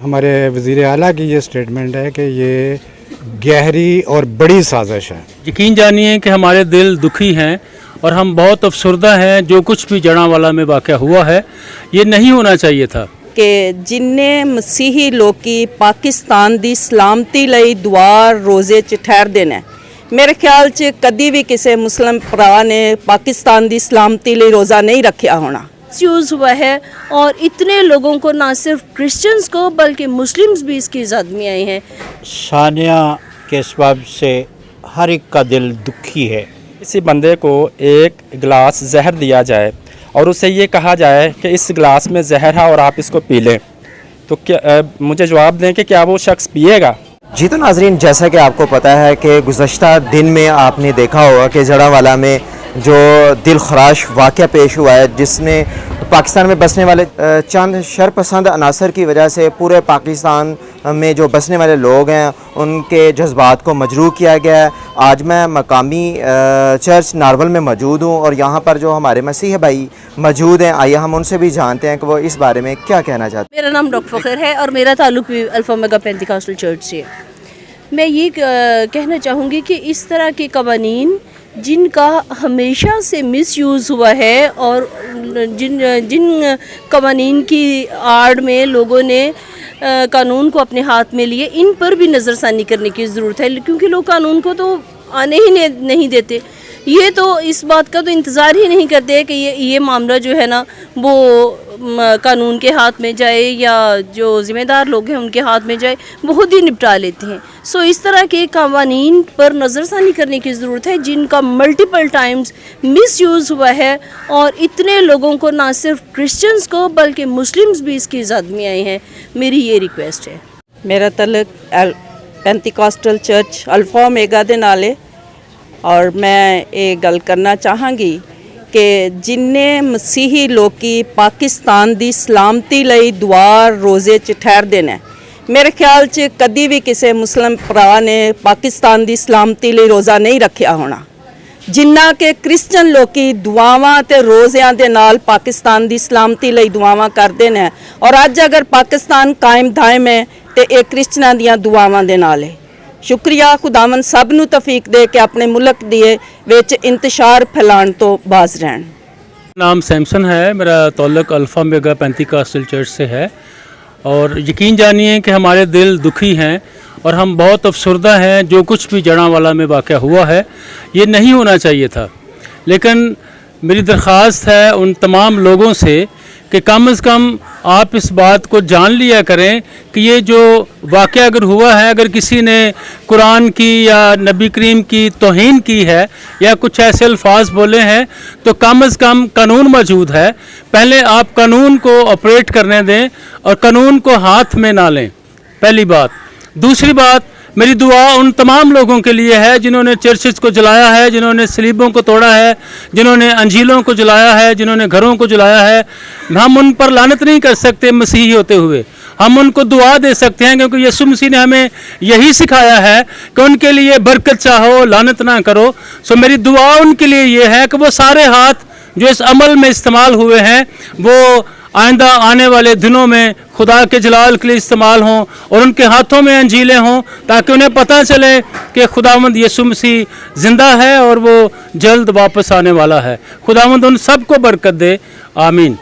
ہمارے وزیر اعلیٰ کی یہ سٹیٹمنٹ ہے کہ یہ گہری اور بڑی سازش ہے۔ یقین جانیے کہ ہمارے دل دکھی ہیں اور ہم بہت افسردہ ہیں جو کچھ بھی جڑاں میں واقع ہوا ہے یہ نہیں ہونا چاہیے تھا۔ کہ جننے مسیحی لوکی پاکستان دی سلامتی لئی دعا روزے چ ٹھہر دینا ہے، میرے خیال چ کدی بھی کسی مسلم بھرا نے پاکستان دی سلامتی لئی روزہ نہیں رکھیا ہونا۔ یوز ہوا ہے اور اتنے لوگوں کو نہ صرف کرسچنز کو بلکہ مسلمز بھی اس کی زد میں آئے ہیں۔ ثانیہ کے سبب سے ہر ایک کا دل دکھی ہے۔ کسی بندے کو ایک گلاس زہر دیا جائے اور اسے یہ کہا جائے کہ اس گلاس میں زہر ہے اور آپ اس کو پی لیں، تو کیا مجھے جواب دیں کہ کیا وہ شخص پیے گا؟ جی تو ناظرین، جیسا کہ آپ کو پتہ ہے کہ گزشتہ دن میں آپ نے دیکھا ہوگا کہ جڑاں میں جو دل خراش واقعہ پیش ہوا ہے، جس نے پاکستان میں بسنے والے چند شرپسند عناصر کی وجہ سے پورے پاکستان میں جو بسنے والے لوگ ہیں ان کے جذبات کو مجروح کیا گیا ہے۔ آج میں مقامی چرچ نارول میں موجود ہوں اور یہاں پر جو ہمارے مسیحی بھائی موجود ہیں، آئیے ہم ان سے بھی جانتے ہیں کہ وہ اس بارے میں کیا کہنا چاہتے ہیں۔ میرا نام ڈاکٹر فخر ہے اور میرا تعلق بھی الفا میگا پینتیکاسٹل چرچ سے ہے۔ میں یہ کہنا چاہوں گی کہ اس طرح کے قوانین جن کا ہمیشہ سے مس یوز ہوا ہے اور جن قوانین کی آڑ میں لوگوں نے قانون کو اپنے ہاتھ میں لیے، ان پر بھی نظر ثانی کرنے کی ضرورت ہے، کیونکہ لوگ قانون کو تو آنے ہی نہیں دیتے۔ یہ تو اس بات کا تو انتظار ہی نہیں کرتے کہ یہ معاملہ جو ہے نا وہ قانون کے ہاتھ میں جائے یا جو ذمہ دار لوگ ہیں ان کے ہاتھ میں جائے، وہ خود ہی نپٹا لیتے ہیں۔ سو اس طرح کے قوانین پر نظر ثانی کرنے کی ضرورت ہے جن کا ملٹیپل ٹائمز مس یوز ہوا ہے اور اتنے لوگوں کو نہ صرف کرسچنز کو بلکہ مسلمز بھی اس کی زد میں آئے ہیں۔ میری یہ ریکویسٹ ہے۔ میرا تعلق پینتیکاسٹل چرچ الفا میگا دے نال ہے اور میں یہ گل کرنا چاہاں گی کہ جننے مسیحی لوکی پاکستان دی سلامتی لئی دعا روزے چ ٹھہر دینا ہے، میرے خیال چ کدی بھی کسی مسلم بھرا نے پاکستان دی سلامتی لئی روزہ نہیں رکھیا ہونا، جنہ کہ کرسچن لوکی دعاواں تے روزیاں دے نال پاکستان دی سلامتی لئی دعاواں کردے نے، اور اج اگر پاکستان قائم دائم ہے تے اے کرسچناں دیاں دعاواں دے نال ہے۔ شکریہ، خداوند سب نو توفیق دے کہ اپنے ملک دیے وچ انتشار پھیلان تو باز رہن۔ نام سیمسن ہے، میرا تعلق الفا میگا پینتیکاسٹل چرچ سے ہے، اور یقین جانیے کہ ہمارے دل دکھی ہیں اور ہم بہت افسردہ ہیں جو کچھ بھی جڑاں میں واقع ہوا ہے یہ نہیں ہونا چاہیے تھا۔ لیکن میری درخواست ہے ان تمام لوگوں سے کہ کم از کم آپ اس بات کو جان لیا کریں کہ یہ جو واقعہ اگر ہوا ہے، اگر کسی نے قرآن کی یا نبی کریم کی توہین کی ہے یا کچھ ایسے الفاظ بولے ہیں تو کم از کم قانون موجود ہے، پہلے آپ قانون کو آپریٹ کرنے دیں اور قانون کو ہاتھ میں نہ لیں، پہلی بات۔ دوسری بات، میری دعا ان تمام لوگوں کے لیے ہے جنہوں نے چرچز کو جلایا ہے، جنہوں نے صلیبوں کو توڑا ہے، جنہوں نے انجیلوں کو جلایا ہے، جنہوں نے گھروں کو جلایا ہے۔ ہم ان پر لعنت نہیں کر سکتے مسیحی ہوتے ہوئے، ہم ان کو دعا دے سکتے ہیں، کیونکہ یسوع مسیح نے ہمیں یہی سکھایا ہے کہ ان کے لیے برکت چاہو، لعنت نہ کرو۔ سو میری دعا ان کے لیے یہ ہے کہ وہ سارے ہاتھ جو اس عمل میں استعمال ہوئے ہیں وہ آئندہ آنے والے دنوں میں خدا کے جلال کے لیے استعمال ہوں اور ان کے ہاتھوں میں انجیلیں ہوں، تاکہ انہیں پتہ چلے کہ خداوند یسوع مسیح زندہ ہے اور وہ جلد واپس آنے والا ہے۔ خداوند ان سب کو برکت دے، آمین۔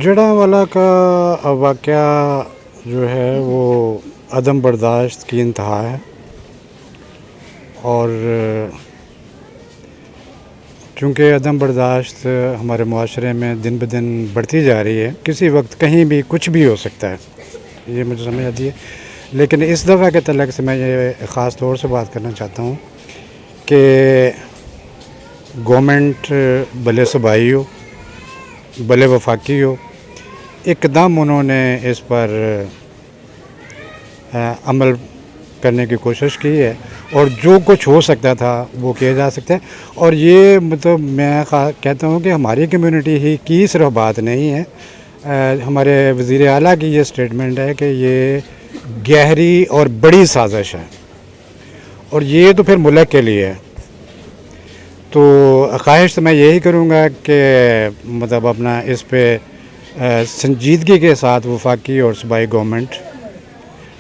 جڑاں والا کا واقعہ جو ہے وہ عدم برداشت کی انتہا ہے، اور چونکہ عدم برداشت ہمارے معاشرے میں دن بدن بڑھتی جا رہی ہے، کسی وقت کہیں بھی کچھ بھی ہو سکتا ہے، یہ مجھے سمجھ آتی ہے۔ لیکن اس دفعہ کے تعلق سے میں یہ خاص طور سے بات کرنا چاہتا ہوں کہ گورنمنٹ بھلے صوبائی ہو بھلے وفاقی ہو، ایک دم انہوں نے اس پر عمل کرنے کی کوشش کی ہے، اور جو کچھ ہو سکتا تھا وہ کیا جا سکتا ہے۔ اور یہ مطلب میں کہتا ہوں کہ ہماری کمیونٹی ہی کی صرف بات نہیں ہے، ہمارے وزیر اعلیٰ کی یہ سٹیٹمنٹ ہے کہ یہ گہری اور بڑی سازش ہے، اور یہ تو پھر ملک کے لیے ہے۔ تو خواہش تو میں یہی کروں گا کہ مطلب اپنا اس پہ سنجیدگی کے ساتھ وفاقی اور صوبائی گورنمنٹ